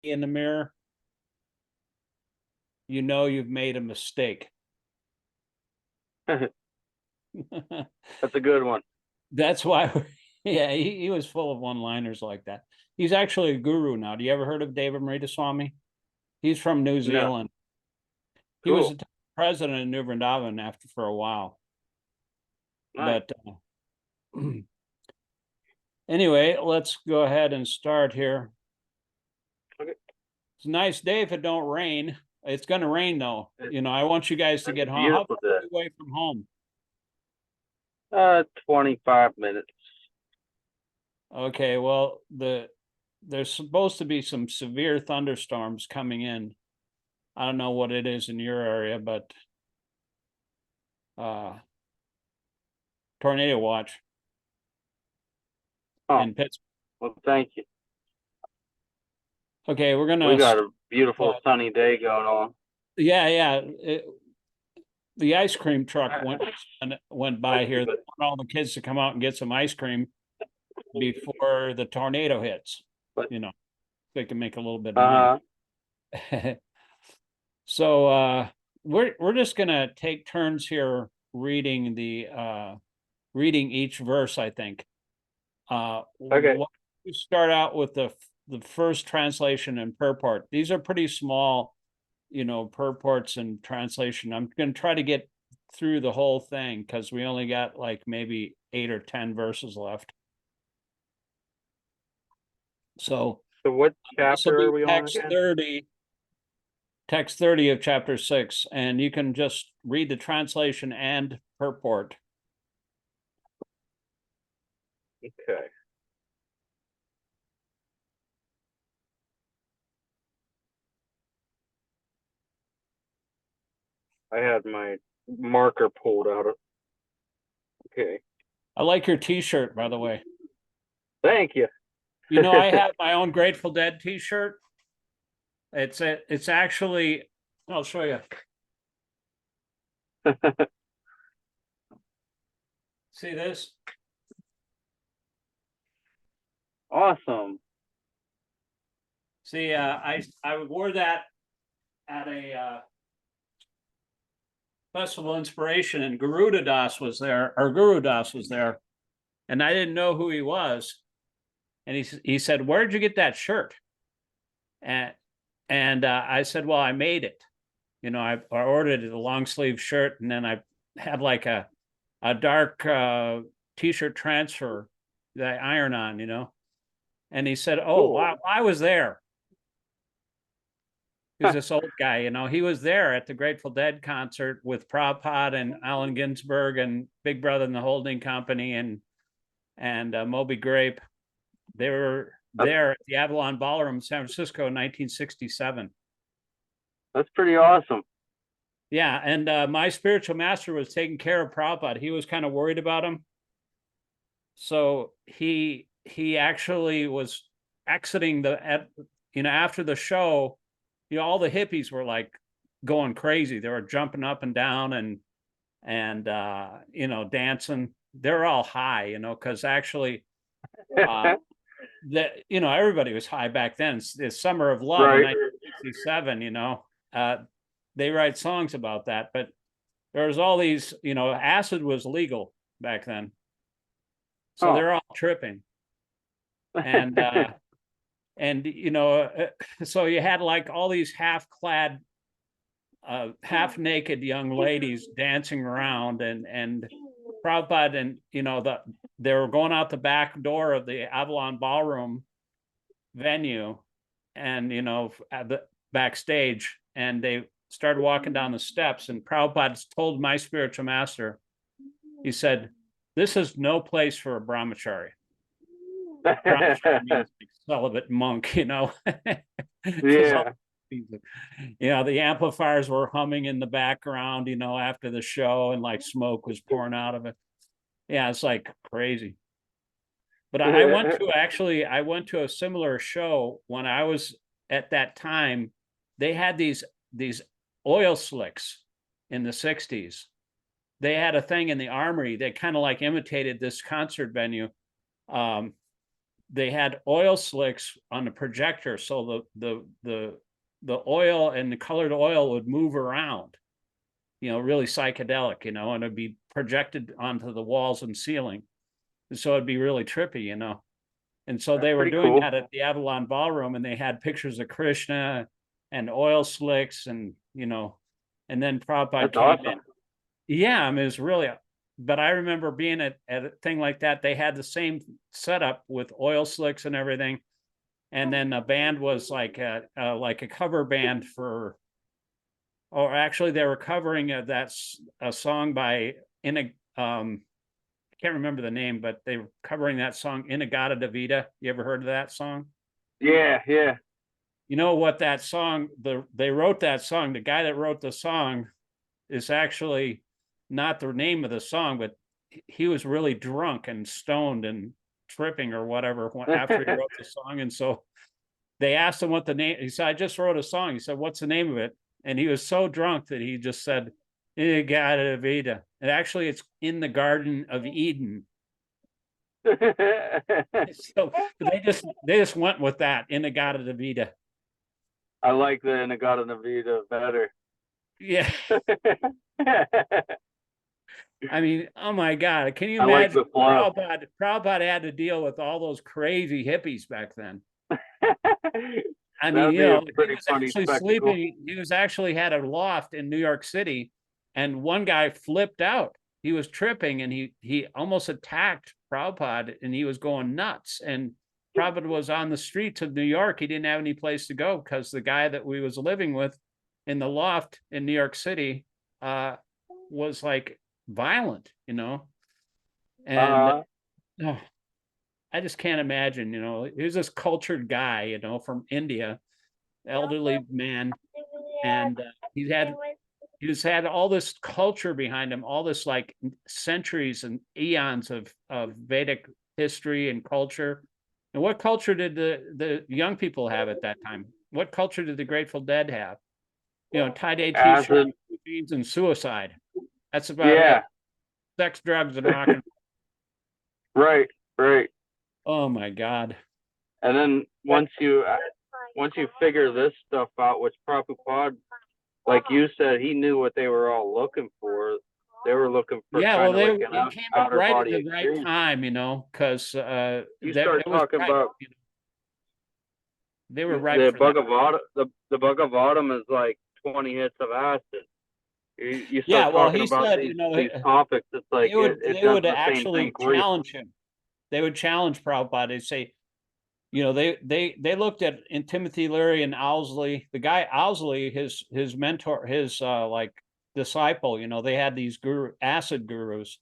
in the mirror, you know you've made a mistake. That's a good one. That's why, yeah, he was full of one-liners like that. He's actually a guru now. Do you ever heard of David Swami? He's from New No. Zealand. He was Cool. the president of New Vrindavan after for a while. Nice. But anyway, let's go ahead and start here. Okay. It's a nice day if it don't rain. It's going to rain though. You know, I want you guys to get home. How Beautiful far are day. you away from home? 25 minutes. Okay, well, there's supposed to be some severe thunderstorms coming in. I don't know what it is in your area, but tornado watch Oh, in Pittsburgh. well, thank you. Okay, we're gonna. We got a beautiful sunny day going on. Yeah. The ice cream truck went by here. They want all the kids to come out and get some ice cream before the tornado hits. You know, they can make a little bit of money. So we're just gonna take turns here reading reading each verse, I think. Okay. We start out with the first translation and purport. These are pretty small, you know, purports and translation. I'm going to try to get through the whole thing because we only got like maybe 8 or 10 verses left. So what chapter are we on again? Text 30 of chapter 6, and you can just read the translation and purport. Okay. I had my marker pulled out. Okay. I like your t-shirt, by the way. Thank you. You know, I have my own Grateful Dead t-shirt. It's actually, I'll show you. See this? Awesome. See, I wore that at a Festival Inspiration, and Garuda Das was there, or Guru Das was there, and I didn't know who he was. And he said, "Where'd you get that shirt?" And I said, "Well, I made it. You know, I ordered a long sleeve shirt, and then I had like a dark t-shirt transfer that I iron on, you know." And he said, "Oh, Cool. I was there." He's this old guy, you know. He was there at the Grateful Dead concert with Prabhupada and Allen Ginsberg and Big Brother and the Holding Company and Moby Grape. They were there at the Avalon Ballroom, San Francisco, in 1967. That's pretty awesome. Yeah, and my spiritual master was taking care of Prabhupada. He was kind of worried about him, so he actually was exiting after the show. You know, all the hippies were like going crazy. They were jumping up and down and you know, dancing. They're all high, you know, because actually that, you know, everybody was high back then. It's Summer of Love in 1967, you know. They write songs about that, but there was all these, you know, acid was legal back then. So they're all tripping. And and you know, so you had like all these half-clad, half-naked young ladies dancing around, and Prabhupada, and you know, they were going out the back door of the Avalon Ballroom venue, and you know, at the backstage, and they started walking down the steps, and Prabhupada told my spiritual master, he said, "This is no place for a brahmachari." Brahmachari means like celibate monk, you know. Yeah. You know, the amplifiers were humming in the background, you know, after the show, and like smoke was pouring out of it. Yeah, it's like crazy. But I went to a similar show when I was at that time. They had these oil slicks in the 60s. They had a thing in the Armory that kind of like imitated this concert venue. they had oil slicks on the projector, so the oil and the colored oil would move around, really psychedelic, and it'd be projected onto the walls and ceiling. And so it'd be really trippy, And so they were doing that at the Avalon Ballroom, and they had pictures of Krishna and oil slicks, and and then Prabhupada came in. Yeah, I mean, it was really, but I remember being at a thing like that. They had the same setup with oil slicks and everything. And then the band was like a cover band or actually they were covering a song by I can't remember the name, but they were covering that song In-A-Gadda-Da-Vida. You ever heard of that song? Yeah. You know what that song, they wrote that song. The guy that wrote the song is actually not the name of the song, but he was really drunk and stoned and tripping or whatever after he wrote the song. And so they asked him what the name, he said, I just wrote a song. He said, what's the name of it? And he was so drunk that he just said, In-A-Gadda-Da-Vida. And actually it's In the Garden of Eden. So they just went with that, In-A-Gadda-Da-Vida. I like the In-A-Gadda-Da-Vida better. Yeah. I mean, oh my God, can you imagine? Prabhupada had to deal with all those crazy hippies back then. I mean, he was actually sleeping. He was actually had a loft in New York City, and one guy flipped out. He was tripping, and he almost attacked Prabhupada, and he was going nuts. And Prabhupada was on the streets of New York. He didn't have any place to go because the guy that we was living with in the loft in New York City was like violent, and I just can't imagine, he was this cultured guy, from India, elderly man, and he had all this culture behind him, all this like centuries and eons of Vedic history and culture. And what culture did the young people have at that time? What culture did the Grateful Dead have? tie-dye t-shirts, jeans, and suicide. That's about it. Sex, drugs, and rock and roll. Right. Oh my God. And then once you figure this stuff out, which Prabhupada, like you said, he knew what they were all looking for. They were looking for they came up right at the right time, because you start talking about they were right. The Bhagavatam is like 20 hits of acid. You start talking about these topics. It's like they would actually challenge him. They would challenge Prabhupada. They'd say, they looked at in Timothy Leary and Owsley, the guy Owsley, his mentor, his disciple. They had these acid gurus.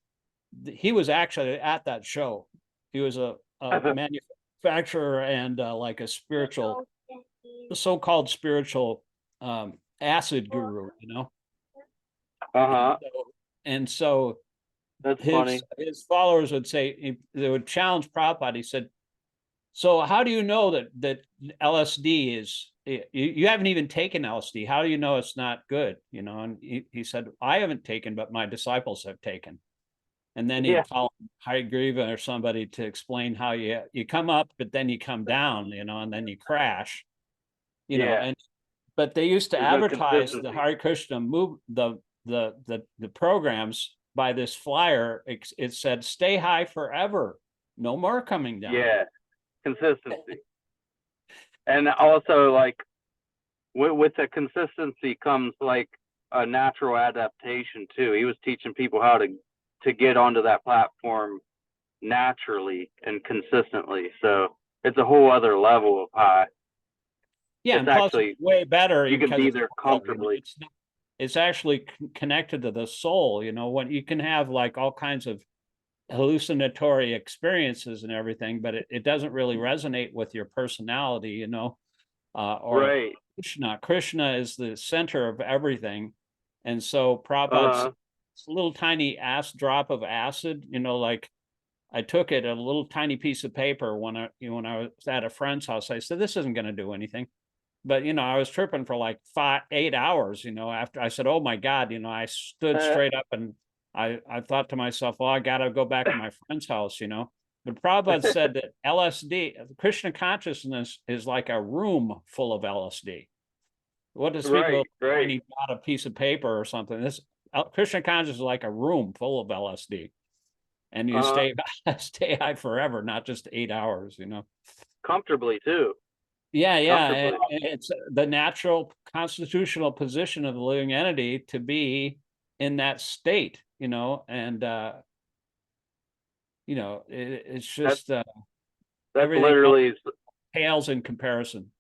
He was actually at that show. He was a manufacturer and like a spiritual, so-called spiritual acid guru. And so that's funny. His followers would say, they would challenge Prabhupada. He said, so how do you know that LSD is, you haven't even taken LSD. How do you know it's not good? And he said, I haven't taken, but my disciples have taken. And then he'd call Harigrava or somebody to explain how you come up, but then you come down, and then you crash, but they used to advertise the Hare Krishna the programs by this flyer. It said, stay high forever, no more coming down. Consistency. And also, like, with the consistency comes like a natural adaptation too. He was teaching people how to get onto that platform naturally and consistently. So it's a whole other level of high. Yeah, it's actually way better. You can be there comfortably. It's actually connected to the soul. When you can have like all kinds of hallucinatory experiences and everything, but it doesn't really resonate with your personality, or Krishna is the center of everything. And so Prabhupada's little tiny drop of acid, like I took it, a little tiny piece of paper when I was at a friend's house. I said, this isn't going to do anything. But, I was tripping for like 8 hours, after I said, oh my God, I stood straight up and I thought to myself, well, I got to go back to my friend's house, But Prabhupada said that LSD, Krishna consciousness, is like a room full of LSD. What to speak about when he got a piece of paper or something? This Krishna consciousness is like a room full of LSD, and you stay high forever, not just 8 hours. Comfortably too. Yeah. It's the natural constitutional position of the living entity to be in that state, and it's just that's everything literally pales in comparison.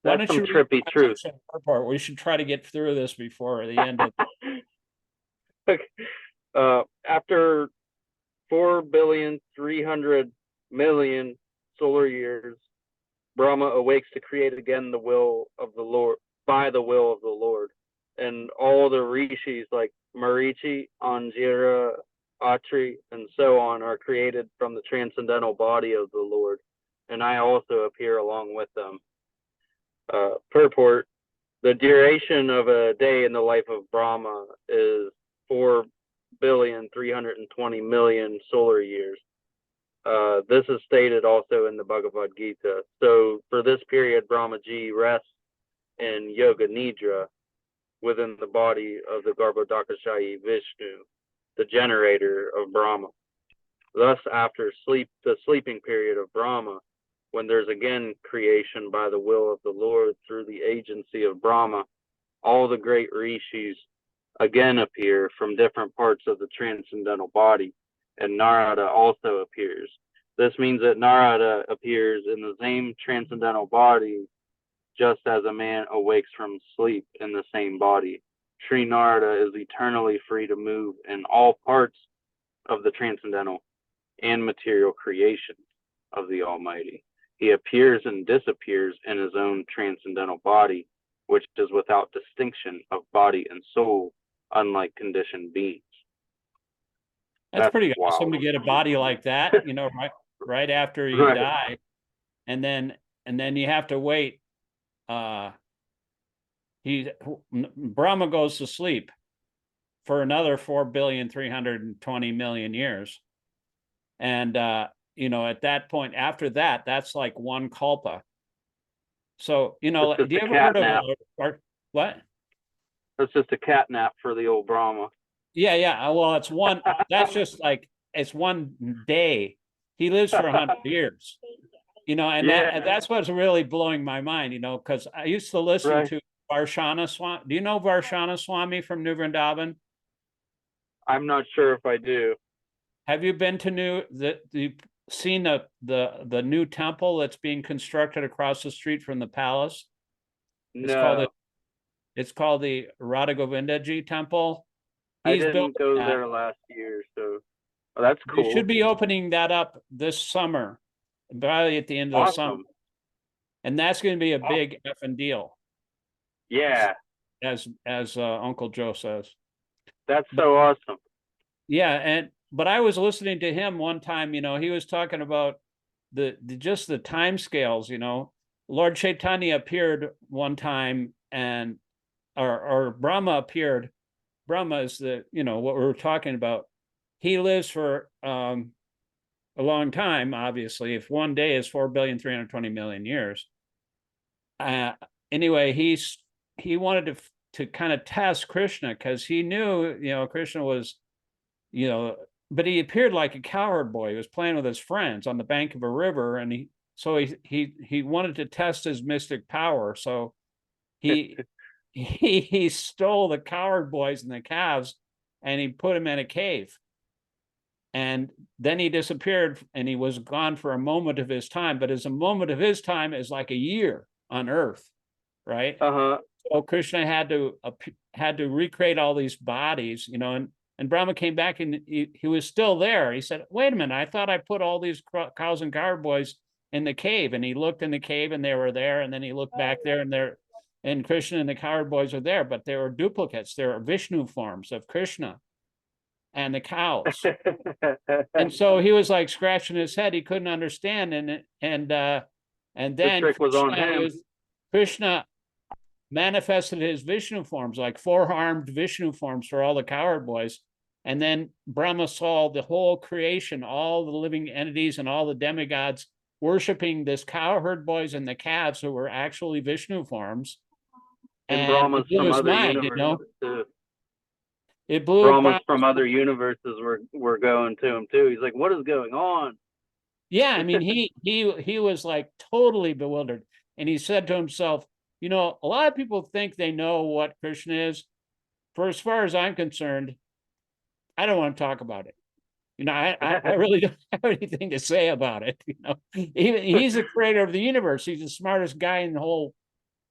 That's some trippy truth. We should try to get through this before the end of after 4,300,000,000 solar years, Brahma awakes to create again the will of the Lord, by the will of the Lord. And all the rishis like Marichi, Angira, Atri, and so on are created from the transcendental body of the Lord. And I also appear along with them. Purport: the duration of a day in the life of Brahma is 4,320,000,000 solar years. This is stated also in the Bhagavad Gita. So for this period, Brahmaji rests in Yoga Nidra within the body of the Garbhodakashayi Vishnu, the generator of Brahma. Thus, after the sleeping period of Brahma, when there's again creation by the will of the Lord through the agency of Brahma, all the great rishis again appear from different parts of the transcendental body, and Narada also appears. This means that Narada appears in the same transcendental body, just as a man awakes from sleep in the same body. Sri Narada is eternally free to move in all parts of the transcendental and material creation of the Almighty. He appears and disappears in his own transcendental body, which is without distinction of body and soul, unlike conditioned beings. That's pretty awesome to get a body like that, right after you die, and then you have to wait. Brahma goes to sleep for another 4,320,000,000 years, and at that point, after that, that's like one kalpa. So, do you ever heard of what? That's just a cat nap for the old Brahma. Yeah. Well, it's one. That's just like it's one day. He lives for 100 years. And that's what's really blowing my mind. Because I used to listen to Varshana Swami. Do you know Varshana Swami from New Vrindavan? I'm not sure if I do. Have you been to seen the new temple that's being constructed across the street from the palace? No. It's called the Radha Govindaji Temple. I didn't go there last year, so that's cool. You should be opening that up this summer, probably at the end of the summer. And that's going to be a big effing deal. Yeah. As Uncle Joe says. That's so awesome. Yeah, but I was listening to him one time, he was talking about just the time scales, Lord Chaitanya appeared one time or Brahma appeared. Brahma is what we were talking about. He lives for a long time, obviously. If one day is 4,320,000,000 years. Anyway, he wanted to kind of test Krishna because he knew, Krishna was, but he appeared like a cowherd boy. He was playing with his friends on the bank of a river, and he wanted to test his mystic power. So he stole the cowherd boys and the calves, and he put them in a cave. And then he disappeared, and he was gone for a moment of his time. But as a moment of his time is like a year on Earth, right? So Krishna had to recreate all these bodies, and Brahma came back, and he was still there. He said, "Wait a minute! I thought I put all these cows and cowherd boys in the cave." And he looked in the cave, and they were there. And then he looked back there, and Krishna and the cowherd boys are there, but they were duplicates. They were Vishnu forms of Krishna and the cows. And so he was like scratching his head. He couldn't understand. And then the trick was on him. Krishna manifested his Vishnu forms, like 4-armed Vishnu forms for all the cowherd boys. And then Brahma saw the whole creation, all the living entities and all the demigods worshiping this cowherd boys and the calves who were actually Vishnu forms. And And Brahmas it blew from his other mind, you know. universes too. It blew Brahmas from other universes were going to him too. He's like, what is going on? Yeah, I mean, he was like totally bewildered. And he said to himself, you know, a lot of people think they know what Krishna is. For as far as I'm concerned, I don't want to talk about it. You know, I really don't have anything to say about it. You know, he's the creator of the universe. He's the smartest guy in the whole,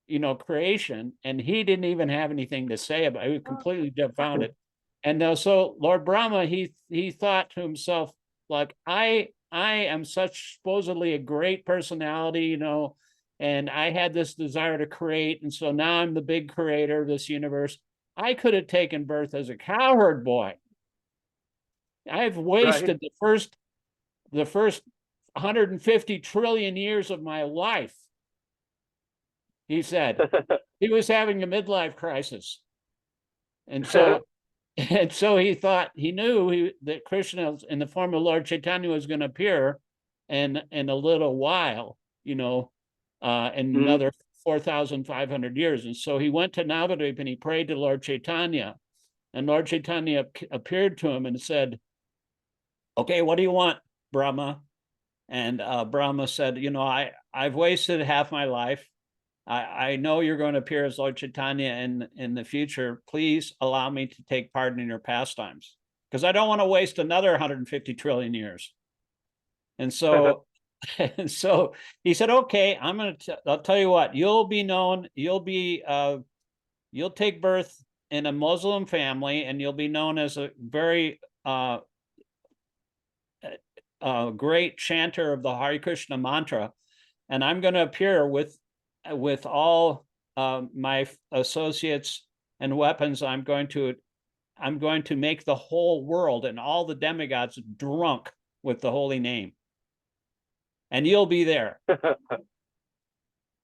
you know, creation. And he didn't even have anything to say about it. He was completely dumbfounded. And so Lord Brahma, he thought to himself, like, I am such supposedly a great personality, you know, and I had this desire to create. And so now I'm the big creator of this universe. I could have taken birth as a cowherd boy. I've wasted the first 150 trillion years of my life. He said he was having a midlife crisis. And so he thought, he knew that Krishna in the form of Lord Chaitanya was going to appear in a little while, you know, in another 4,500 years. And so he went to Navadvip and he prayed to Lord Chaitanya. And Lord Chaitanya appeared to him and said, okay, what do you want, Brahma? And Brahma said, you know, I've wasted half my life. I know you're going to appear as Lord Chaitanya in the future. Please allow me to take part in your pastimes, because I don't want to waste another 150 trillion years. And so, he said, okay, I'll tell you what, you'll take birth in a Muslim family, and you'll be known as a very great chanter of the Hare Krishna mantra. And I'm going to appear with all my associates and weapons. I'm going to make the whole world and all the demigods drunk with the holy name, and you'll be there.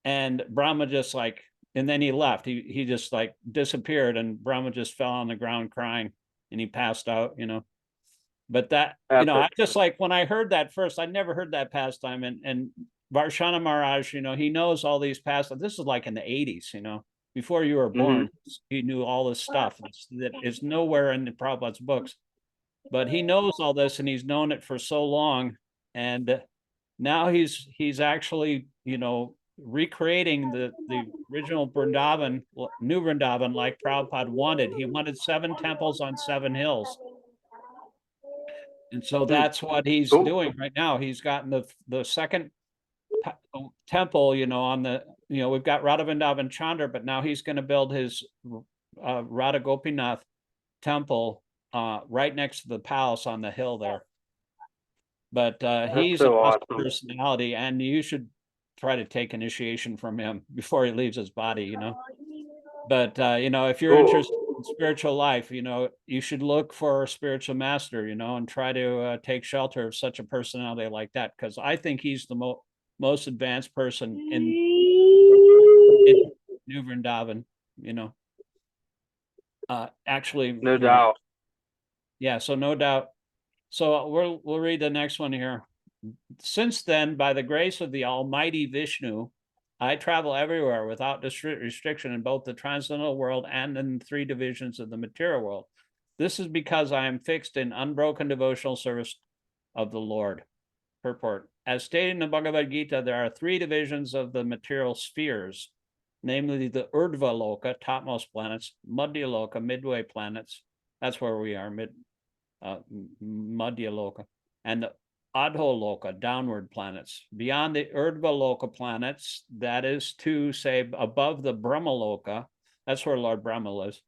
And Brahma just like, and then he left. He just like disappeared, and Brahma just fell on the ground crying, and he passed out, you know. But that, you know, I just like, when I heard that first, I never heard that pastime, and Varshana Maharaj, you know, he knows all these pastimes. This is like in the 80s, you know, before you were born. He knew all this stuff that is nowhere in the Prabhupada's books. But he knows all this, and he's known it for so long. And now he's actually, you know, recreating the original Vrindavan, new Vrindavan, like Prabhupada wanted. He wanted 7 temples on 7 hills. And so that's what he's doing right now. He's gotten the second temple, you know, on the, you know, we've got Radha Vrindavan Chandra, but now he's going to build his Radha Gopinath temple right next to the palace on the hill there. But he's so an awesome personality, and you should try to take initiation from him before he leaves his body, you know. But you know, if you're interested in spiritual life, you know, you should look for a spiritual master, you know, and try to take shelter of such a personality like that, because I think he's the most advanced person in New Vrindavan, you know. Actually, no doubt. Yeah, so no doubt. So we'll read the next one here. Since then, by the grace of the Almighty Vishnu, I travel everywhere without restriction in both the transcendental world and in 3 divisions of the material world. This is because I am fixed in unbroken devotional service of the Lord. Purport. As stated in the Bhagavad Gita, there are 3 divisions of the material spheres, namely the Urdhva Loka, topmost planets, Madhya Loka, midway planets. That's where we are, Madhya Loka, and the Adho Loka, downward planets. Beyond the Urdhva Loka planets, that is to say above the Brahma Loka, that's where Lord Brahma lives,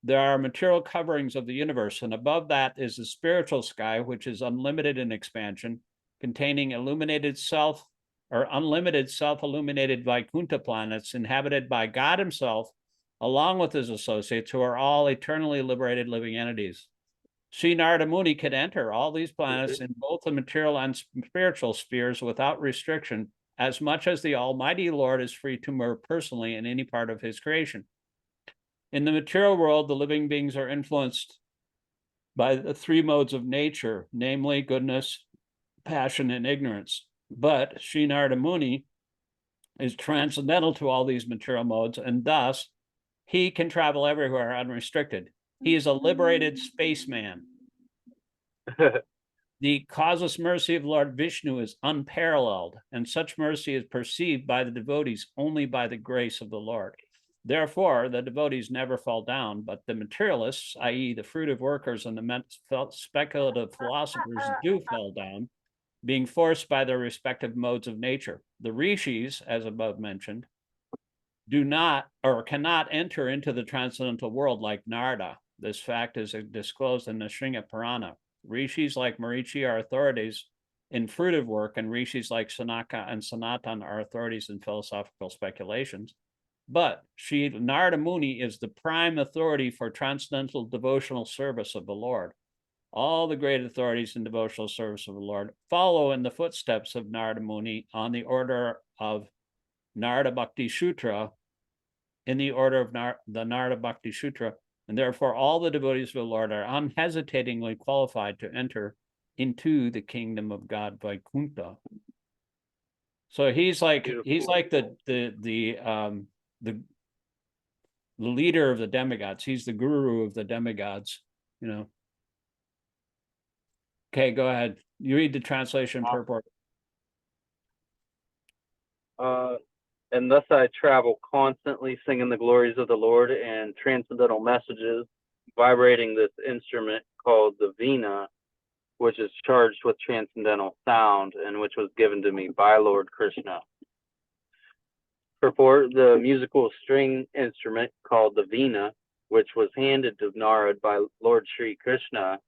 there are material coverings of the universe, and above that is the spiritual sky, which is unlimited in expansion, containing unlimited self-illuminated Vaikuntha planets inhabited by God himself, along with his associates, who are all eternally liberated living entities. Sri Narada Muni could enter all these planets in both the material and spiritual spheres without restriction, as much as the Almighty Lord is free to move personally in any part of his creation. In the material world, the living beings are influenced by the three modes of nature, namely goodness, passion, and ignorance. But Sri Narada Muni is transcendental to all these material modes, and thus he can travel everywhere unrestricted. He is a liberated spaceman. The causeless mercy of Lord Vishnu is unparalleled, and such mercy is perceived by the devotees only by the grace of the Lord. Therefore, the devotees never fall down, but the materialists, i.e., the fruitive workers and the speculative philosophers, do fall down, being forced by their respective modes of nature. The rishis, as above mentioned, do not or cannot enter into the transcendental world like Narada. This fact is disclosed in the Śrīmad Purana. Rishis like Marichi are authorities in fruitive work, and rishis like Sanaka and Sanatan are authorities in philosophical speculations. But Sri Narada Muni is the prime authority for transcendental devotional service of the Lord. All the great authorities in devotional service of the Lord follow in the footsteps of Narada Muni on the order of Narada Bhakti Sutra, in the order of the Narada Bhakti Sutra, and therefore all the devotees of the Lord are unhesitatingly qualified to enter into the kingdom of God, Vaikuntha. So he's like the leader of the demigods. He's the guru of the demigods, you know. Okay, go ahead. You read the translation purport. And thus I travel constantly singing the glories of the Lord and transcendental messages, vibrating this instrument called the Veena, which is charged with transcendental sound and which was given to me by Lord Krishna. Purport: the musical string instrument called the Veena, which was handed to Narad by Lord Sri Krishna,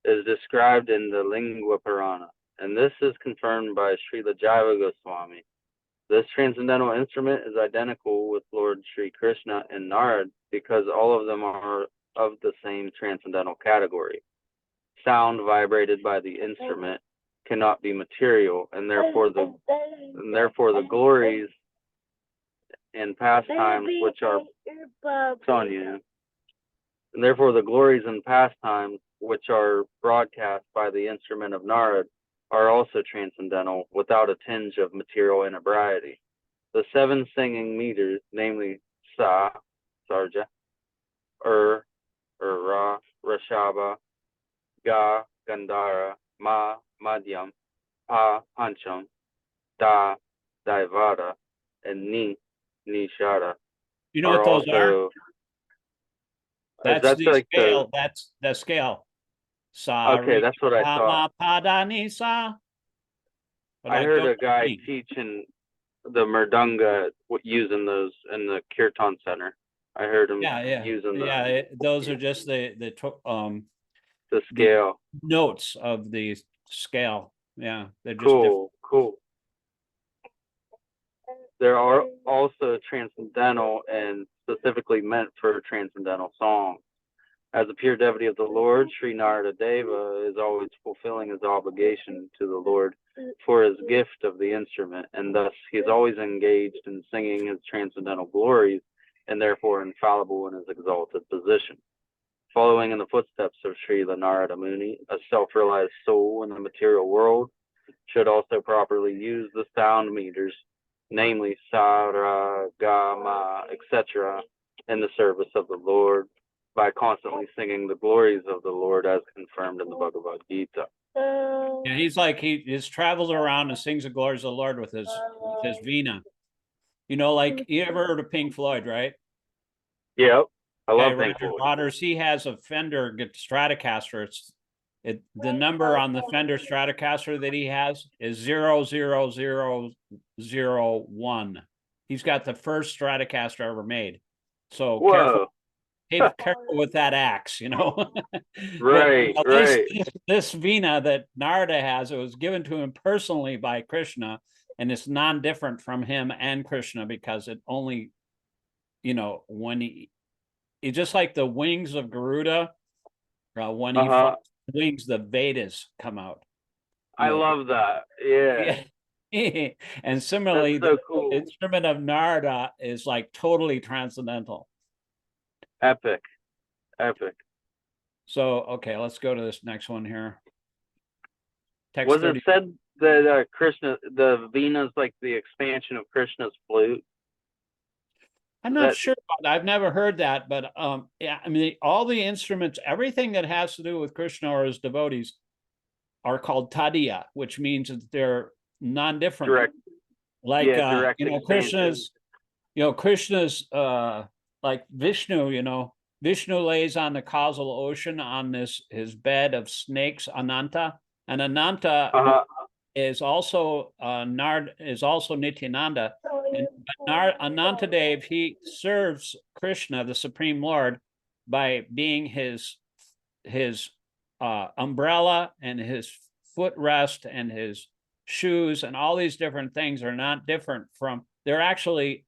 is described in the Lingua Purana, and this is confirmed by Srila Jiva Goswami. This transcendental instrument is identical with Lord Sri Krishna and Narad because all of them are of the same transcendental category. Sound vibrated by the instrument cannot be material, and therefore the glories and pastimes which are and therefore the glories and pastimes which are broadcast by the instrument of Narad are also transcendental without a tinge of material inebriety. The seven singing meters, namely Sa, Sarja, Ra, Rashaba, Ga, Gandhara, Ma, Madhyam, Pa, Pancham, Da, Daivada, and Ni, Nishada. You know what those are? That's the like scale. That's the scale. Sa, okay, that's what I thought. I heard a guy teaching the Mridanga using those in the Kirtan Center. I heard him using those are just the scale, the notes of the scale. Yeah, they're just cool. There are also transcendental and specifically meant for transcendental songs. As a pure devotee of the Lord, Sri Narada Deva is always fulfilling his obligation to the Lord for his gift of the instrument, and thus he is always engaged in singing his transcendental glories and therefore infallible in his exalted position. Following in the footsteps of Srila Narada Muni, a self-realized soul in the material world should also properly use the sound meters, namely Sa, Ra, Ga, Ma, etc., in the service of the Lord, by constantly singing the glories of the Lord as confirmed in the Bhagavad Gita. Yeah, he's like he travels around and sings the glories of the Lord with his Veena. You know, like you ever heard of Pink Floyd, right? Yep, I love Pink Floyd. Rodgers, he has a Fender Stratocaster. The number on the Fender Stratocaster that he has is 00001. He's got the first Stratocaster ever made. So careful with that axe, you know. Right. This Veena that Narada has, it was given to him personally by Krishna, and it's non-different from him and Krishna because it only, you know, when it's just like the wings of Garuda, when he wings, the Vedas come out. I love that. Yeah. And similarly, so cool. The instrument of Narada is like totally transcendental. Epic. So, okay, let's go to this next one here. Text Was 30. it said that Krishna, the Vena's like the expansion of Krishna's flute? I'm Is not that sure. I've never heard that, but yeah, I mean, all the instruments, everything that has to do with Krishna or his devotees are called tadiya, which means that they're non-different. direct? Like Yeah, direct you know, expansion. Krishna's like Vishnu, you know, Vishnu lays on the causal ocean on this his bed of snakes, Ananta, and Ananta Uh-huh. is also Nityananda, and Anantadev, he serves Krishna, the Supreme Lord, by being his umbrella and his footrest and his shoes, and all these different things are not different from. They're actually,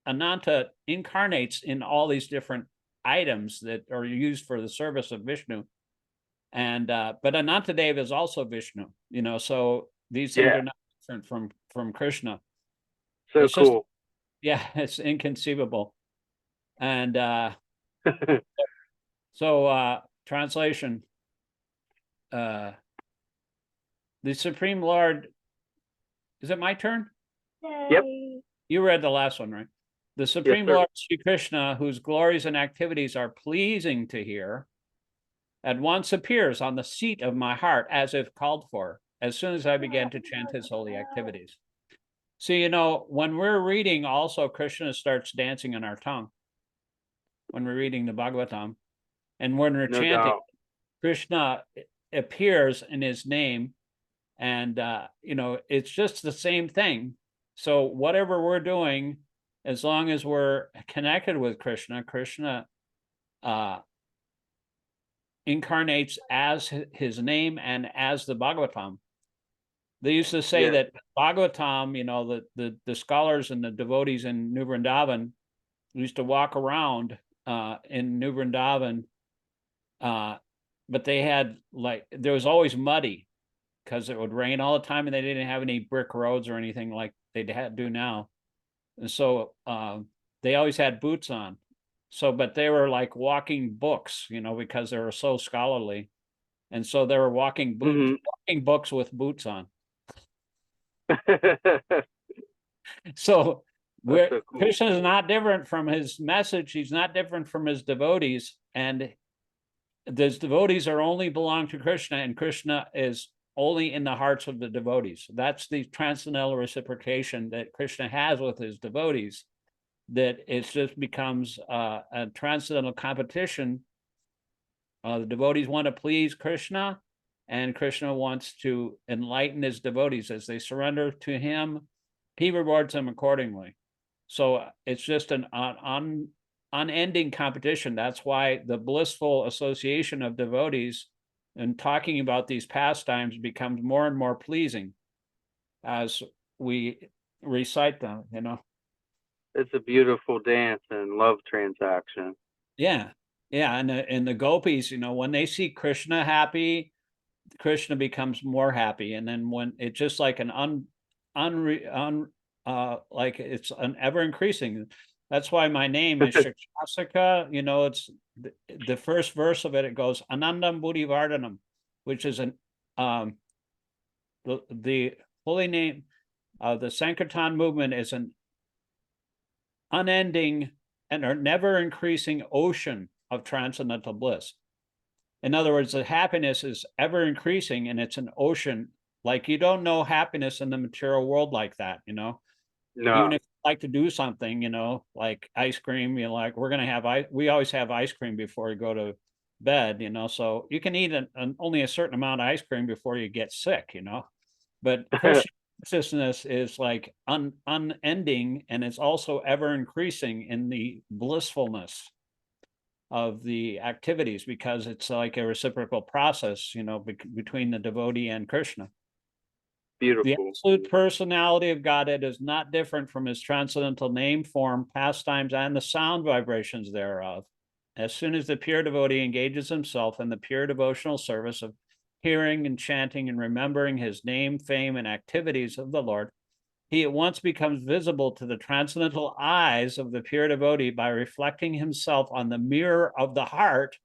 Ananta incarnates in all these different items that are used for the service of Vishnu. And but Anantadev is also Vishnu, you know, so these things Yeah. are not different from Krishna. So It's just, cool. yeah, it's inconceivable. And so translation, the Supreme Lord, is it my turn? Yep. You read the last one, right? The Supreme sir. Lord Sri Krishna, whose glories and activities are pleasing to hear, at once appears on the seat of my heart as if called for, as soon as I began to chant his holy activities. So, you know, when we're reading, also Krishna starts dancing on our tongue when we're reading the Bhagavatam. And when we're No chanting, doubt. Krishna appears in his name. And, you know, it's just the same thing. So whatever we're doing, as long as we're connected with Krishna, Krishna incarnates as his name and as the Bhagavatam. They used to say that Bhagavatam, you know, the scholars and the devotees in New Vrindavan used to walk around in New Vrindavan, but they had, like, there was always muddy because it would rain all the time, and they didn't have any brick roads or anything like they do now. And so they always had boots on. So, but they were like walking books, you know, because they were so scholarly. And so they were walking books with boots on. So So cool. Krishna is not different from his message. He's not different from his devotees. And those devotees are only belong to Krishna, and Krishna is only in the hearts of the devotees. That's the transcendental reciprocation that Krishna has with his devotees, that it just becomes a transcendental competition. The devotees want to please Krishna, and Krishna wants to enlighten his devotees. As they surrender to him, he rewards them accordingly. So it's just an unending competition. That's why the blissful association of devotees and talking about these pastimes becomes more and more pleasing as we recite them, you know. It's a beautiful dance and love transaction. Yeah. Yeah. And the gopis, you know, when they see Krishna happy, Krishna becomes more happy. And then when it's just like an like it's an ever increasing. That's why my name is Śikṣāṣtaka. You know, it's the first verse of it. It goes Anandam Buddhi Vardhanam, which is an the holy name of the Sankirtan movement is an unending and a never increasing ocean of transcendental bliss. In other words, the happiness is ever increasing, and it's an ocean. Like, you don't know happiness in the material world like that, you know. No. Even if you like to do something, you know, like ice cream, you know, like we're gonna have we always have ice cream before you go to bed, you know. So you can eat only a certain amount of ice cream before you get sick, you know. But Krishna consciousness is like unending, and it's also ever increasing in the blissfulness of the activities, because it's like a reciprocal process, you know, between the devotee and Krishna. Beautiful. The absolute personality of Godhead is not different from his transcendental name, form, pastimes, and the sound vibrations thereof. As soon as the pure devotee engages himself in the pure devotional service of hearing and chanting and remembering his name, fame, and activities of the Lord, he at once becomes visible to the transcendental eyes of the pure devotee by reflecting himself on the mirror of the heart,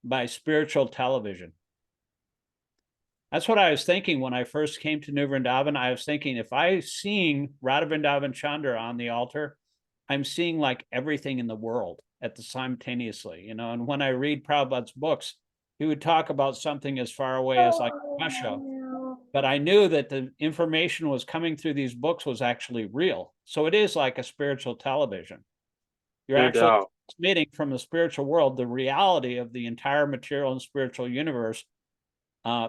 by spiritual television. That's what I was thinking when I first came to New Vrindavan. I was thinking, if I seeing Radha Vrindavan Chandra on the altar, I'm seeing like everything in the world at the simultaneously, you know. And when I read Prabhupada's books, he would talk about something as far away as like Russia, but I knew that the information was coming through these books was actually real. So it is like a spiritual television. You're No actually doubt. transmitting from the spiritual world the reality of the entire material and spiritual universe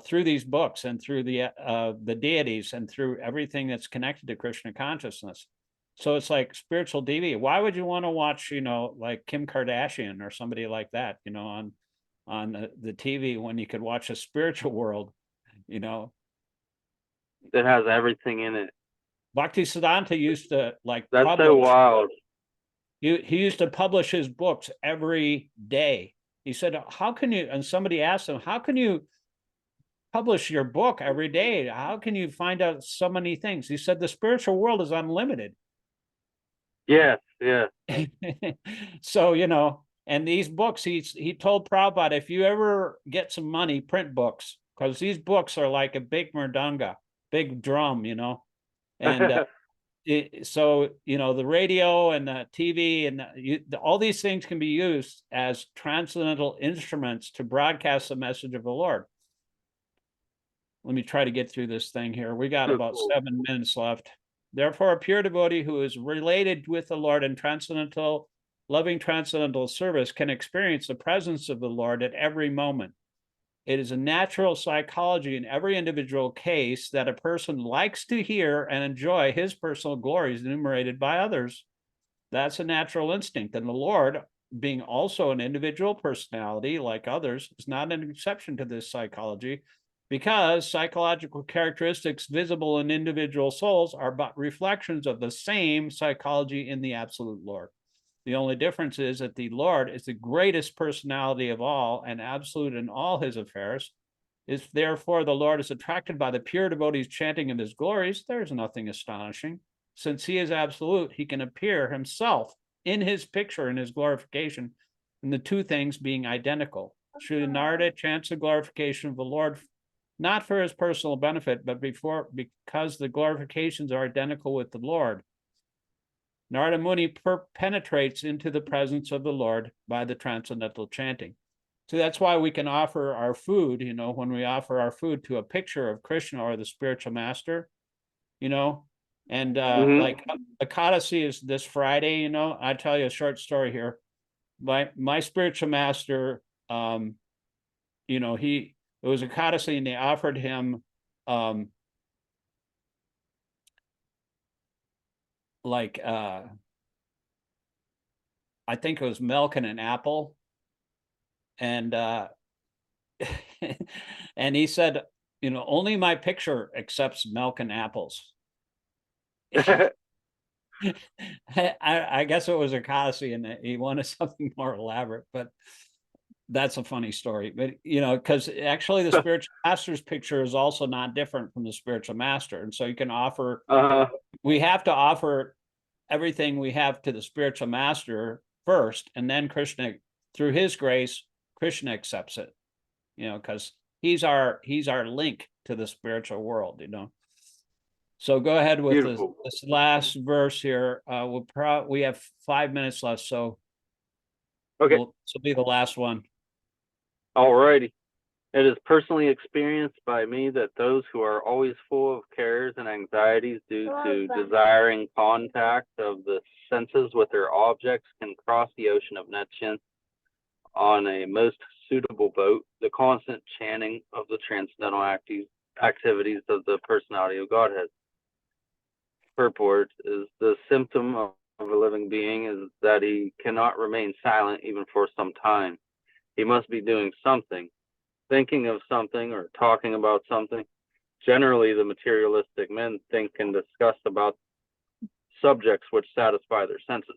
through these books and through the deities and through everything that's connected to Krishna consciousness. So it's like spiritual DVD. Why would you want to watch, you know, like Kim Kardashian or somebody like that, you know, on the TV when you could watch a spiritual world, you know? It has everything in it. Bhaktisiddhanta used to like That's publish. so wild. He used to publish his books every day. He said, how can you, and somebody asked him, how can you publish your book every day? How can you find out so many things? He said, the spiritual world is unlimited. Yes, yes. So, you know, and these books, he told Prabhupada, if you ever get some money, print books, because these books are like a big mridanga, big drum, you know. And so, you know, the radio and the TV and all these things can be used as transcendental instruments to broadcast the message of the Lord. Let me try to get through this thing here. We got about 7 minutes left. Therefore, a pure devotee who is related with the Lord in transcendental, loving transcendental service can experience the presence of the Lord at every moment. It is a natural psychology in every individual case that a person likes to hear and enjoy his personal glories enumerated by others. That's a natural instinct. And the Lord, being also an individual personality like others, is not an exception to this psychology, because psychological characteristics visible in individual souls are but reflections of the same psychology in the absolute Lord. The only difference is that the Lord is the greatest personality of all and absolute in all his affairs. If therefore the Lord is attracted by the pure devotees chanting of his glories, there is nothing astonishing. Since he is absolute, he can appear himself in his picture in his glorification, and the two things being identical. Sri Narada chants the glorification of the Lord not for his personal benefit, but because the glorifications are identical with the Lord. Narada Muni penetrates into the presence of the Lord by the transcendental chanting. So that's why we can offer our food, you know, when we offer our food to a picture of Krishna or the spiritual master, you know, and like Ekadasi is this Friday, you know. I'll tell you a short story here. My spiritual master, you know, it was Ekadasi and they offered him like I think it was milk and an apple. And and he said, you know, only my picture accepts milk and apples. I guess it was Ekadasi and he wanted something more elaborate, but that's a funny story. But you know, because actually the spiritual master's picture is also not different from the spiritual master, and so you can offer we have to offer everything we have to the spiritual master first, and then Krishna, through his grace, Krishna accepts it, you know, because he's our link to the spiritual world, you know. So go ahead with this last verse here. We have 5 minutes left, so okay, this will be the last one. All righty. It is personally experienced by me that those who are always full of cares and anxieties due to desiring contact of the senses with their objects can cross the ocean of Netchin on a most suitable boat. The constant chanting of the transcendental activities of the personality of Godhead. Purport is the symptom of a living being is that he cannot remain silent even for some time. He must be doing something, thinking of something, or talking about something. Generally, the materialistic men think and discuss about subjects which satisfy their senses.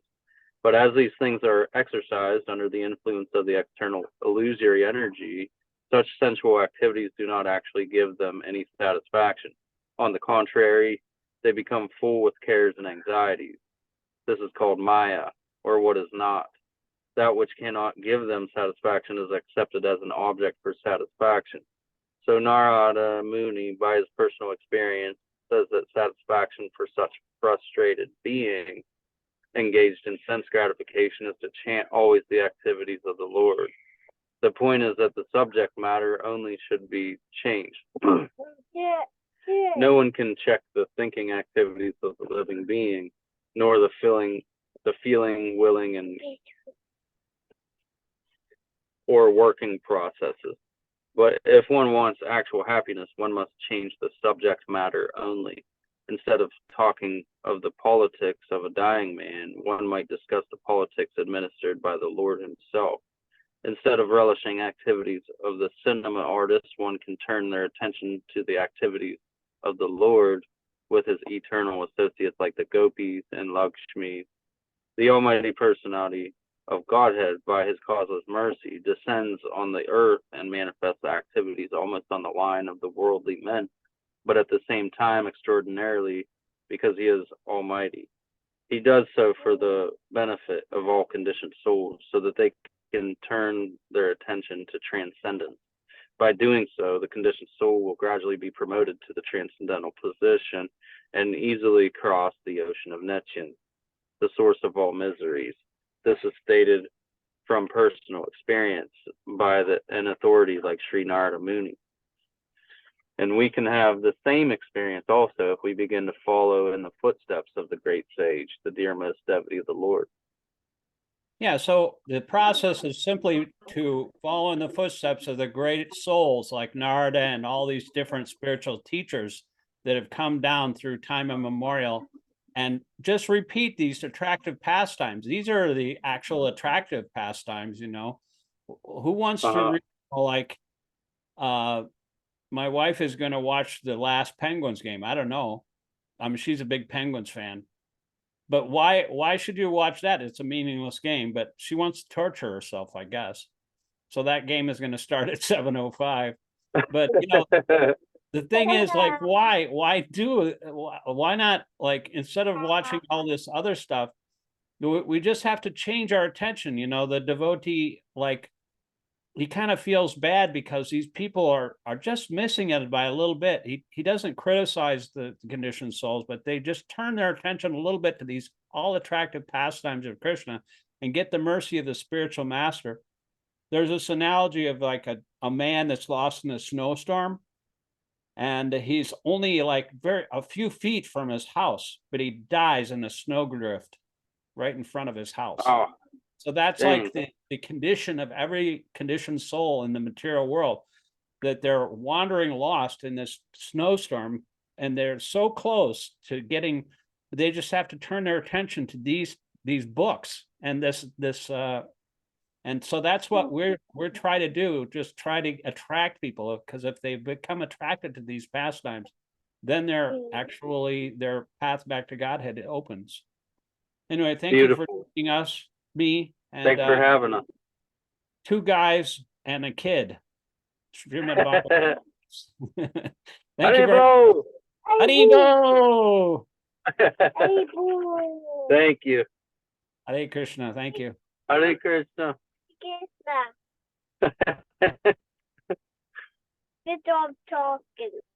But as these things are exercised under the influence of the external illusory energy, such sensual activities do not actually give them any satisfaction. On the contrary, they become full with cares and anxieties. This is called Maya, or what is not. that which cannot give them satisfaction is accepted as an object for satisfaction. So Narada Muni, by his personal experience, says that satisfaction for such frustrated being engaged in sense gratification is to chant always the activities of the Lord. The point is that the subject matter only should be changed. No one can check the thinking activities of the living being, nor the feeling, willing, and or working processes. But if one wants actual happiness, one must change the subject matter only. Instead of talking of the politics of a dying man, one might discuss the politics administered by the Lord himself. Instead of relishing activities of the cinema artist, one can turn their attention to the activities of the Lord with his eternal associates like the gopis and Lakshmi. The almighty personality of Godhead, by his causeless mercy, descends on the earth and manifests activities almost on the line of the worldly men, but at the same time extraordinarily, because he is almighty. He does so for the benefit of all conditioned souls, so that they can turn their attention to transcendence. By doing so, the conditioned soul will gradually be promoted to the transcendental position and easily cross the ocean of Nityam, the source of all miseries. This is stated from personal experience by an authority like Sri Narada Muni. And we can have the same experience also if we begin to follow in the footsteps of the great sage, the dearest devotee of the Lord. Yeah, so the process is simply to follow in the footsteps of the great souls like Narada and all these different spiritual teachers that have come down through time immemorial, and just repeat these attractive pastimes. These are the actual attractive pastimes, you know. Who wants to read, like, my wife is going to watch the last Penguins game. I don't know. I mean, she's a big Penguins fan. But why should you watch that? It's a meaningless game, but she wants to torture herself, I guess. So that game is going to start at 7:05. But, you know, the thing is, like, why not, like, instead of watching all this other stuff, we just have to change our attention. You know, the devotee, like, he kind of feels bad because these people are just missing it by a little bit. He doesn't criticize the conditioned souls, but they just turn their attention a little bit to these all attractive pastimes of Krishna and get the mercy of the spiritual master. There's this analogy of like a man that's lost in a snowstorm, and he's only like a few feet from his house, but he dies in a snowdrift right in front of his house. Oh, so that's like the condition of every conditioned soul in the material world, that they're wandering lost in this snowstorm, and they're so close to getting, they just have to turn their attention to these books and this and so that's what we're trying to do, just try to attract people, because if they become attracted to these pastimes, then they're actually, their path back to Godhead opens. Anyway, thank you for joining us, me, and thanks for having us. Two guys and a kid. Śrīmad-Bhāgavatam. Thank you very much. Haribo! Thank you. Hare Krishna. Thank you. Hare Krishna. Good job talking.